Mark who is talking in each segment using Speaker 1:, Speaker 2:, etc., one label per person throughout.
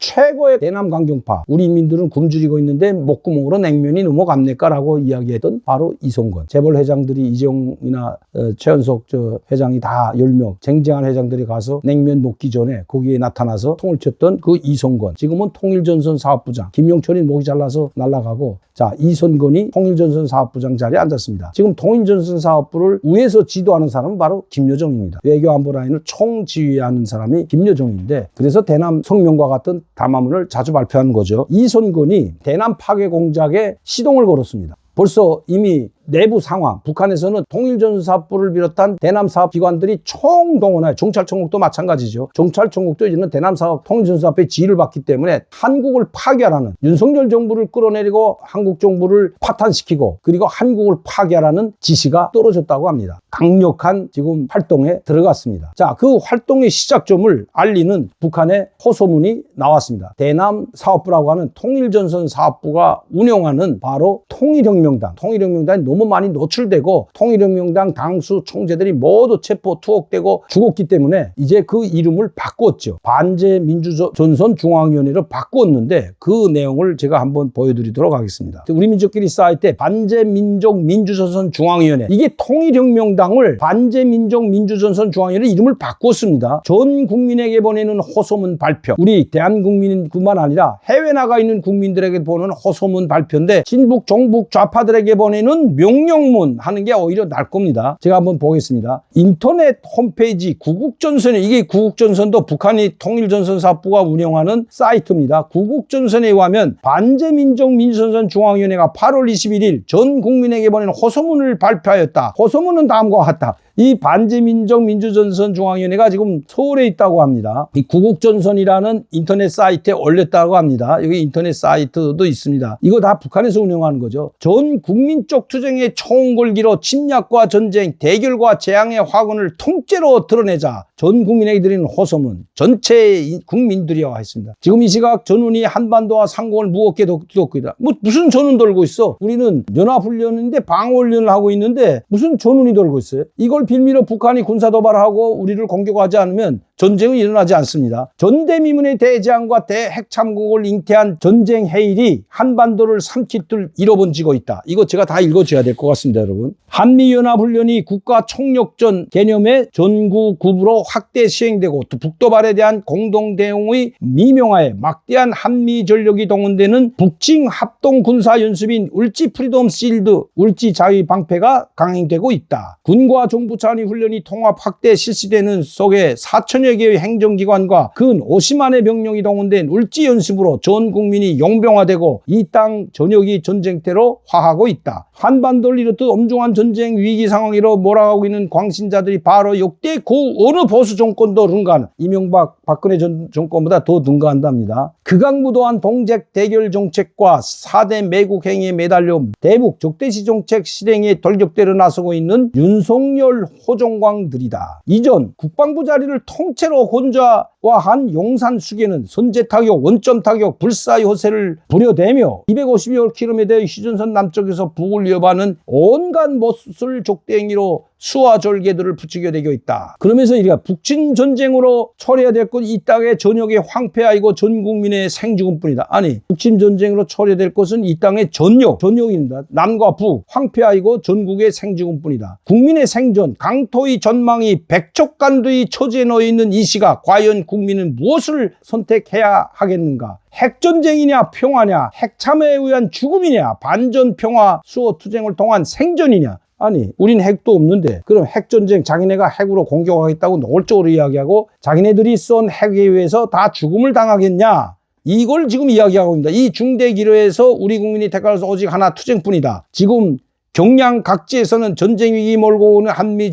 Speaker 1: 최고의 대남 강경파, 우리 인민들은 굶주리고 있는데 목구멍으로 냉면이 넘어갑니까라고 이야기했던 바로 이손건. 재벌 회장들이 이재용이나 최현석 회장이 다 10명 쟁쟁한 회장들이 가서 냉면 먹기 전에 거기에 나타나서 통을 쳤던 그 이손건. 지금은 통일전선 사업부장. 김용철이 목이 잘라서 날아가고, 자, 이손건이 통일전선 사업부장 자리에 앉았습니다. 지금 통일전선 사업부를 위에서 지도하는 사람은 바로 김여정입니다. 외교안보라인을 총지휘하는 사람이 김여정인데, 그래서 대남 성명과 같은 담화문을 자주 발표하는 거죠. 이손건이 대남 파괴 공작에 시동을 걸었습니다. 벌써 이미 내부 상황, 북한에서는 통일전선사업부를 비롯한 대남사업 기관들이 총동원하여, 경찰청국도 마찬가지죠. 경찰청국도 이제는 대남사업 통일전선사업의 지휘를 받기 때문에 한국을 파괴하라는, 윤석열 정부를 끌어내리고 한국 정부를 파탄시키고 그리고 한국을 파괴하라는 지시가 떨어졌다고 합니다. 강력한 지금 활동에 들어갔습니다. 자, 그 활동의 시작점을 알리는 북한의 호소문이 나왔습니다. 대남사업부라고 하는 통일전선사업부가 운영하는 바로 통일혁명당, 통일혁명당이 너무 많이 노출되고 통일혁명당 당수 총재들이 모두 체포 투옥되고 죽었기 때문에 이제 그 이름을 바꿨죠. 반제민주전선중앙위원회로 바꿨는데 그 내용을 제가 한번 보여드리도록 하겠습니다. 우리 민족끼리 사이트에 반제민족민주전선중앙위원회, 이게 통일혁명당을 반제민족민주전선중앙위원회 이름을 바꿨습니다. 전 국민에게 보내는 호소문 발표, 우리 대한국민뿐만 아니라 해외 나가 있는 국민들에게 보내는 호소문 발표인데, 진북 종북 좌파들에게 보내는 명령문 하는 게 오히려 나을 겁니다. 제가 한번 보겠습니다. 인터넷 홈페이지 구국전선에, 이게 구국전선도 북한이 통일전선사업부가 운영하는 사이트입니다. 구국전선에 의하면 반제민족민주전선중앙위원회가 8월 21일 전 국민에게 보낸 호소문을 발표하였다. 호소문은 다음과 같다. 이 반제민족민주전선중앙위원회가 지금 서울에 있다고 합니다. 이 구국전선이라는 인터넷 사이트에 올렸다고 합니다. 여기 인터넷 사이트도 있습니다. 이거 다 북한에서 운영하는 거죠. 전 국민적 투쟁의 총궐기로 침략과 전쟁, 대결과 재앙의 화근을 통째로 드러내자. 전 국민에게 드리는 호소문, 전체 국민들이여 했습니다. 지금 이 시각 전운이 한반도와 상공을 무겁게 두었고 있다. 무슨 전운 돌고 있어? 우리는 연합훈련인데 방어훈련을 하고 있는데 무슨 전운이 돌고 있어요? 이걸 빌미로 북한이 군사도발하고 우리를 공격하지 않으면 전쟁은 일어나지 않습니다. 전대미문의 대재앙과 대핵참국을 잉태한 전쟁 해일이 한반도를 삼키듯 잃어번지고 있다. 이거 제가 다 읽어줘야 될 것 같습니다, 여러분. 한미연합훈련이 국가총력전 개념의 전구급으로 확대 시행되고, 또 북도발에 대한 공동대응의 미명하에 막대한 한미전력이 동원되는 북칭합동군사연습인 울지 프리덤 실드, 울지 자위방패가 강행되고 있다. 군과 정부 차원의 훈련이 통합 확대 실시되는 속에 4천여 개의 행정기관과 근 50만의 병력이 동원된 울지 연습으로 전 국민이 용병화되고 이 땅 전역이 전쟁터로 화하고 있다. 한반도를 이렇듯 엄중한 전쟁 위기 상황으로 몰아가고 있는 광신자들이 바로 역대 그 어느 보수 정권도 능가하는, 이명박 박근혜 정권보다 더 능가한답니다. 극악무도한 동색 대결 정책과 4대 매국 행위에 매달려 대북 적대시 정책 실행에 돌격대로 나서고 있는 윤석열 호종광들이다. 이전 국방부 자리를 통째로 혼자와한 용산 수계는 선제 타격, 원점 타격, 불사의 허세를 부려대며 250여 킬로미터의 휴전선 남쪽에서 북을 이어받는 온갖 못술 족대행위로 수와 절개들을 부추겨 대고 있다. 그러면서 이리가 북침 전쟁으로 처리해야 될 것, 이 땅의 전역의 황폐하이고 전 국민의 생죽음뿐이다. 아니, 북침 전쟁으로 처리해야 될 것은 이 땅의 전역입니다. 남과 북, 황폐하이고 전국의 생죽음뿐이다. 국민의 생존, 강토의 전망이 백척간두의 처지에 놓여 있는 이 시각, 과연 국민은 무엇을 선택해야 하겠는가? 핵전쟁이냐 평화냐, 핵참에 의한 죽음이냐, 반전평화 수호투쟁을 통한 생존이냐. 아니, 우린 핵도 없는데 그럼 핵전쟁 자기네가 핵으로 공격하겠다고 노골적으로 이야기하고 자기네들이 쏜 핵에 의해서 다 죽음을 당하겠냐, 이걸 지금 이야기하고 있습니다. 이 중대 기로에서 우리 국민이 택할 수 오직 하나, 투쟁뿐이다. 지금 경량 각지에서는 전쟁 위기 몰고 오는 한미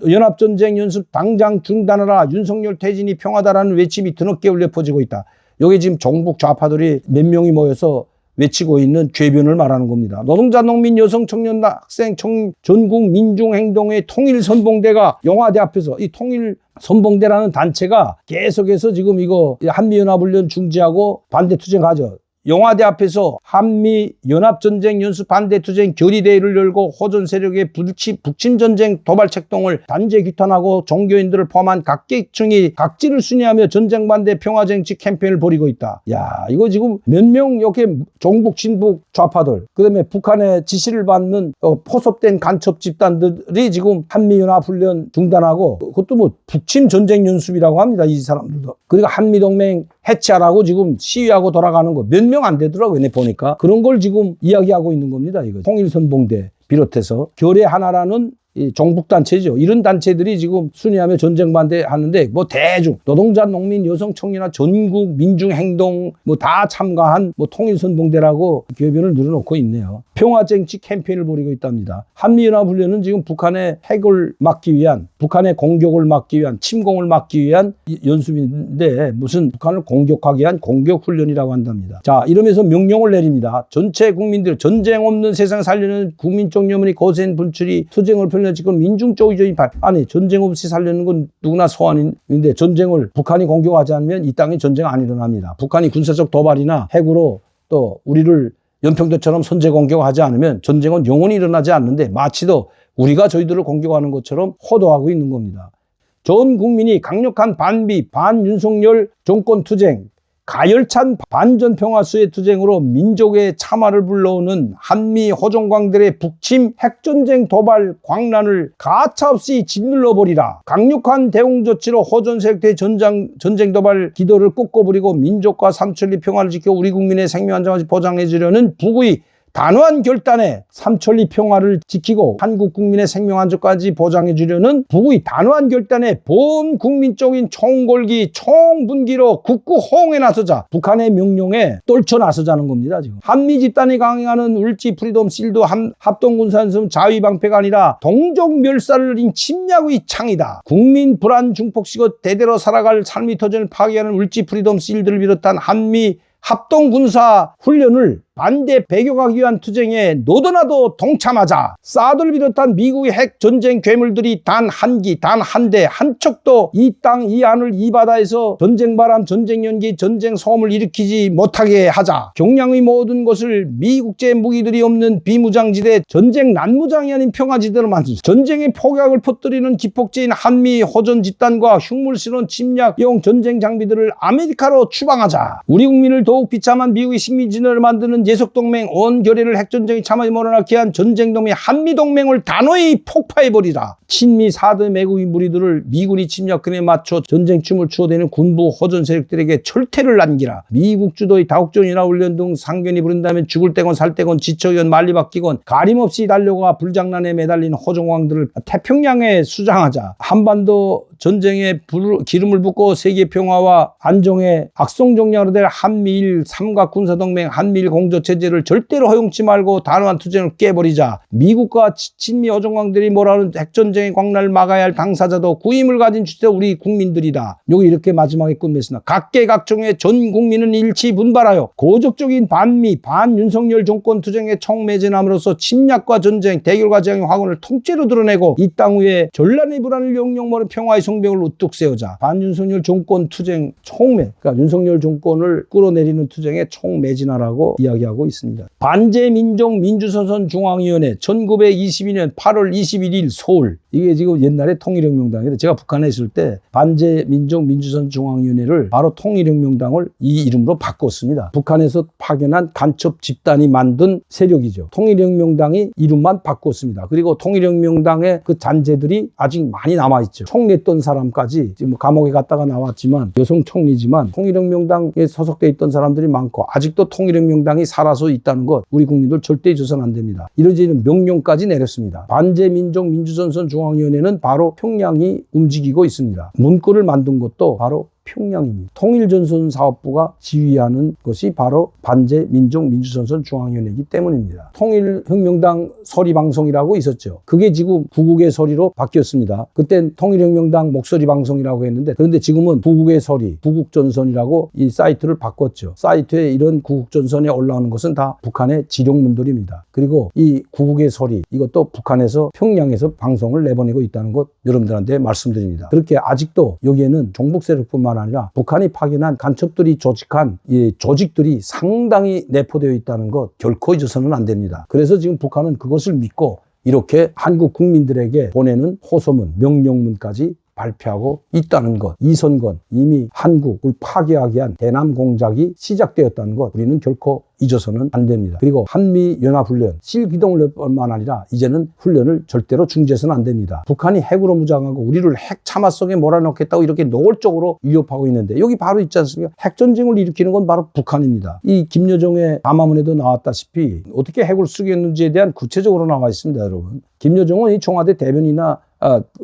Speaker 1: 연합전쟁 연습 당장 중단하라, 윤석열 퇴진이 평화다라는 외침이 드럽게 울려 퍼지고 있다. 여기 지금 종북 좌파들이 몇 명이 모여서 외치고 있는 궤변을 말하는 겁니다. 노동자, 농민, 여성, 청년, 학생, 전국 민중행동의 통일선봉대가 영화대 앞에서, 이 통일선봉대라는 단체가 계속해서 지금 이거 한미연합훈련 중지하고 반대투쟁하죠. 영화대 앞에서 한미 연합전쟁 연수 반대 투쟁 결의대회를 열고 호전 세력의 북침 전쟁 도발 책동을 단죄 규탄하고 종교인들을 포함한 각계층이 각지를 순회하며 전쟁 반대 평화 정치 캠페인을 벌이고 있다. 야, 이거 지금 몇 명 이렇게 종북 친북 좌파들, 그다음에 북한의 지시를 받는 포섭된 간첩 집단들이 지금 한미연합훈련 중단하고, 그것도 뭐 북침 전쟁 연습이라고 합니다. 이 사람들도. 그리고 한미동맹 해체하라고 지금 시위하고 돌아가는 거 몇 명 안 되더라고요. 내 보니까. 그런 걸 지금 이야기하고 있는 겁니다. 이거 통일선봉대 비롯해서 결의 하나라는 이 종북단체죠. 이런 단체들이 지금 순회하며 전쟁 반대하는데, 뭐 대중, 노동자, 농민, 여성, 청년화 전국 민중행동 뭐 다 참가한 뭐 통일선봉대라고 교변을 늘어놓고 있네요. 평화정치 캠페인을 벌이고 있답니다. 한미연합훈련은 지금 북한의 핵을 막기 위한, 북한의 공격을 막기 위한, 침공을 막기 위한 연습인데, 무슨 북한을 공격하기 위한 공격훈련이라고 한답니다. 자, 이러면서 명령을 내립니다. 전체 국민들, 전쟁 없는 세상 살려는 국민적 염원이 거센 분출이 투쟁을 펼 지금 민중적이죠. 아니, 전쟁 없이 살려는 건 누구나 소원인데, 전쟁을 북한이 공격하지 않으면 이 땅에 전쟁 안 일어납니다. 북한이 군사적 도발이나 핵으로 또 우리를 연평도처럼 선제 공격하지 않으면 전쟁은 영원히 일어나지 않는데, 마치도 우리가 저희들을 공격하는 것처럼 호도하고 있는 겁니다. 전 국민이 강력한 반미, 반윤석열 정권 투쟁, 가열찬 반전평화수의 투쟁으로 민족의 참화를 불러오는 한미 호종광들의 북침 핵전쟁 도발 광란을 가차없이 짓눌러버리라. 강력한 대응조치로 호전세력대의 전쟁 도발 기도를 꺾어버리고 민족과 삼천리 평화를 지켜 우리 국민의 생명 안전까지 보장해주려는 북의 단호한 결단에 삼천리 평화를 지키고 한국 국민의 생명 안전까지 보장해 주려는 북의 단호한 결단에 본 국민적인 총궐기, 총분기로 국구 호응에 나서자. 북한의 명령에 떨쳐 나서자는 겁니다. 지금 한미 집단이 강행하는 울지 프리덤 실드 합동군사연습 자위방패가 아니라 동족 멸살을 인 침략의 창이다. 국민 불안 중폭시고 대대로 살아갈 삶의 터전을 파괴하는 울지 프리덤 실드를 비롯한 한미 합동군사 훈련을 반대 배격하기 위한 투쟁에 너도나도 동참하자. 사드를 비롯한 미국의 핵 전쟁 괴물들이 단 한 기, 단 한 대, 한 척도 이 땅, 이 하늘, 이 바다에서 전쟁 바람, 전쟁 연기, 전쟁 소음을 일으키지 못하게 하자. 경량의 모든 것을 미국제 무기들이 없는 비무장지대, 전쟁 난무장이 아닌 평화지대로 만들자. 전쟁의 폭약을 퍼뜨리는 기폭제인 한미 호전 집단과 흉물스러운 침략용 전쟁 장비들을 아메리카로 추방하자. 우리 국민을 더욱 비참한 미국의 식민지를 만드는 예속동맹 온 결의를 핵전쟁이 참아지 못하게 한 전쟁동맹 한미동맹을 단호히 폭파해버리라. 친미 4대 매국인 무리들을 미군이 침략권에 맞춰 전쟁춤을 추어대는 군부 호전 세력들에게 철퇴를 남기라. 미국 주도의 다국전이나 훈련 등 상견이 부른다면 죽을 때건 살 때건 지쳐건 말리바뀌건 가림없이 달려가 불장난에 매달린 호종왕들을 태평양에 수장하자. 한반도 전쟁에 기름을 붓고 세계 평화와 안정에 악성정략으로 될 한미일 삼각군사동맹 한미일 공조체제를 절대로 허용치 말고 단호한 투쟁을 깨버리자. 미국과 친미 호종왕들이 몰아오는 핵전쟁의 광란을 막아야 할 당사자도 구임을 가진 주체 우리 국민들이다. 여기 이렇게 마지막에 끝맺습니다. 각계각층의 전 국민은 일치 분발하여 고적적인 반미 반윤석열 정권 투쟁에 총매진함으로써 침략과 전쟁 대결과 재앙의 화근을 통째로 드러내고 이 땅 위에 전란의 불안을 영영 모른 평화의 성벽을 우뚝 세우자. 반윤석열 정권 투쟁 총매, 그러니까 윤석열 정권을 끌어내리는 투쟁에 총매진하라고 이야기하고 있습니다. 반제민족 민주선선 중앙위원회 1922년 8월 21일 서울. 이게 지금 옛날에 통일혁명당인데, 제가 북한에 있을 때 반제민족 민주선선 중앙위원회를 바로 통일혁명당을 이 이름으로 바꿨습니다. 북한에서 파견한 간첩 집단이 만든 세력이죠. 통일혁명당이 이름만 바꿨습니다. 그리고 통일혁명당의 그 잔재들이 아직 많이 남아있죠. 총냈던 사람까지 지금 감옥에 갔다가 나왔지만, 여성 총리지만 통일혁명당에 소속돼 있던 사람들이 많고, 아직도 통일혁명당이 살아서 있다는 것 우리 국민들 절대 잊어서는 안 됩니다. 이러지는 명령까지 내렸습니다. 반제민족 민주선선 중앙위원회는 바로 평양이 움직이고 있습니다. 문구를 만든 것도 바로 평양입니다. 통일전선사업부가 지휘하는 것이 바로 반제민족민주선선 중앙위원회이기 때문입니다. 통일혁명당 소리방송이라고 있었죠. 그게 지금 구국의 소리로 바뀌었습니다. 그땐 통일혁명당 목소리 방송이라고 했는데, 그런데 지금은 구국의 소리, 구국전선이라고 이 사이트를 바꿨죠. 사이트에 이런 구국전선에 올라오는 것은 다 북한의 지령문들입니다. 그리고 이 구국의 소리, 이것도 북한에서 평양에서 방송을 내보내고 있다는 것 여러분들한테 말씀드립니다. 그렇게 아직도 여기에는 종북 세력뿐만 뿐만 아니라 북한이 파견한 간첩들이 조직한 이 조직들이 상당히 내포되어 있다는 것 결코 잊어서는 안 됩니다. 그래서 지금 북한은 그것을 믿고 이렇게 한국 국민들에게 보내는 호소문, 명령문까지 발표하고 있다는 것. 이선건 이미 한국을 파괴하기 위한 대남 공작이 시작되었다는 것 우리는 결코 잊어서는 안 됩니다. 그리고 한미연합훈련, 실기동훈련뿐만 아니라 이제는 훈련을 절대로 중지해서는 안 됩니다. 북한이 핵으로 무장하고 우리를 핵 참화 속에 몰아넣겠다고 이렇게 노골적으로 위협하고 있는데 여기 바로 있지 않습니까? 핵전쟁을 일으키는 건 바로 북한입니다. 이 김여정의 담화문에도 나왔다시피 어떻게 핵을 쓰겠는지에 대한 구체적으로 나와 있습니다, 여러분. 김여정은 이 청와대 대변이나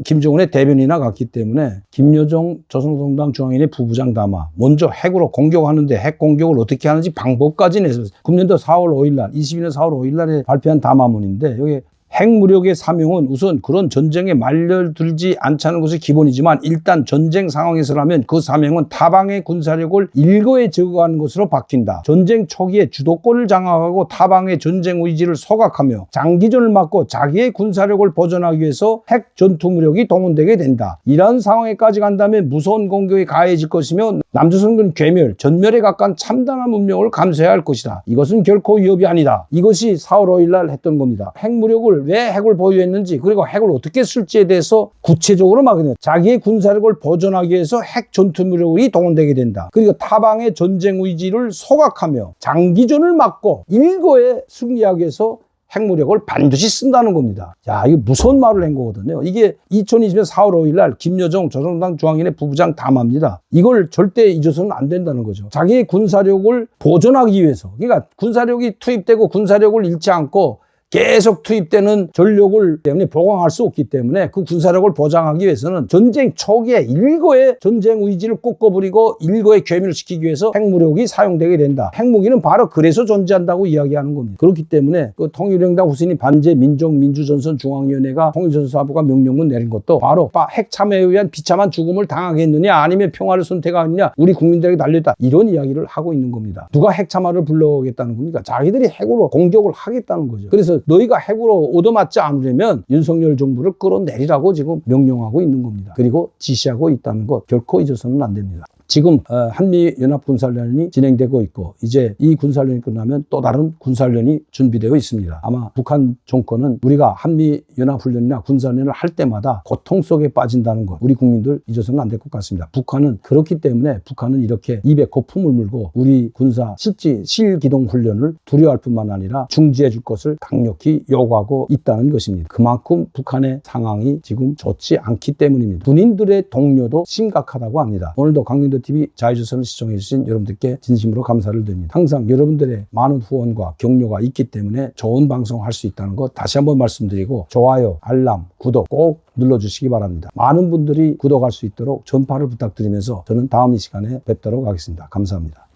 Speaker 1: 김정은의 대변이나 같기 때문에 김여정 조선노동당 중앙위원회 부부장 담화 먼저 핵으로 공격하는데 핵 공격을 어떻게 하는지 방법까지 내서 금년도 4월 5일 날 22년 4월 5일 날에 발표한 담화문인데 여기 핵무력의 사명은 우선 그런 전쟁에 말려들지 않자는 것이 기본이지만 일단 전쟁 상황에서라면 그 사명은 타방의 군사력을 일거에 제거하는 것으로 바뀐다. 전쟁 초기에 주도권을 장악하고 타방의 전쟁 의지를 소각하며 장기전을 막고 자기의 군사력을 보존하기 위해서 핵 전투무력이 동원되게 된다. 이러한 상황에까지 간다면 무서운 공격이 가해질 것이며 남조선군 괴멸, 전멸에 가까운 참담한 운명을 감수해야 할 것이다. 이것은 결코 위협이 아니다. 이것이 4월 5일 날 했던 겁니다. 핵무력을 왜 핵을 보유했는지 그리고 핵을 어떻게 쓸지에 대해서 구체적으로 막으면 자기의 군사력을 보존하기 위해서 핵 전투무력이 동원되게 된다. 그리고 타방의 전쟁 의지를 소각하며 장기전을 막고 일거에 승리하기 위해서 핵무력을 반드시 쓴다는 겁니다. 야, 이거 무서운 말을 한 거거든요. 이게 2020년 4월 5일 날 김여정 조선노동당 중앙위원회 부부장 담화입니다. 이걸 절대 잊어서는 안 된다는 거죠. 자기의 군사력을 보존하기 위해서, 그러니까 군사력이 투입되고 군사력을 잃지 않고 계속 투입되는 전력을 때문에 보강할 수 없기 때문에 그 군사력을 보장하기 위해서는 전쟁 초기에 일거의 전쟁 의지를 꺾어버리고 일거에 괴멸시키기 위해서 핵무력이 사용되게 된다. 핵무기는 바로 그래서 존재한다고 이야기하는 겁니다. 그렇기 때문에 그 통일영당 후신이 반제 민족민주전선 중앙위원회가 통일전선사부가 명령문 내린 것도 바로 핵 참여에 의한 비참한 죽음을 당하겠느냐 아니면 평화를 선택하느냐 우리 국민들에게 달렸다. 이런 이야기를 하고 있는 겁니다. 누가 핵 참화를 불러오겠다는 겁니까? 자기들이 핵으로 공격을 하겠다는 거죠. 그래서 너희가 핵으로 얻어맞지 않으려면 윤석열 정부를 끌어내리라고 지금 명령하고 있는 겁니다. 그리고 지시하고 있다는 것 결코 잊어서는 안 됩니다. 지금 한미연합군사훈련이 진행되고 있고 이제 이 군사훈련이 끝나면 또 다른 군사훈련이 준비되어 있습니다. 아마 북한 정권은 우리가 한미연합훈련이나 군사훈련을 할 때마다 고통 속에 빠진다는 것 우리 국민들 잊어서는 안 될 것 같습니다. 북한은 그렇기 때문에 북한은 이렇게 입에 거품을 물고 우리 군사 실기동훈련을 두려워할 뿐만 아니라 중지해 줄 것을 강력히 요구하고 있다는 것입니다. 그만큼 북한의 상황이 지금 좋지 않기 때문입니다. 군인들의 동료도 심각하다고 합니다. 오늘도 강민도 TV 자유조선을 시청해주신 여러분들께 진심으로 감사를 드립니다. 항상 여러분들의 많은 후원과 격려가 있기 때문에 좋은 방송을 할 수 있다는 것 다시 한번 말씀드리고 좋아요, 알람, 구독 꼭 눌러주시기 바랍니다. 많은 분들이 구독할 수 있도록 전파를 부탁드리면서 저는 다음 이 시간에 뵙도록 하겠습니다. 감사합니다.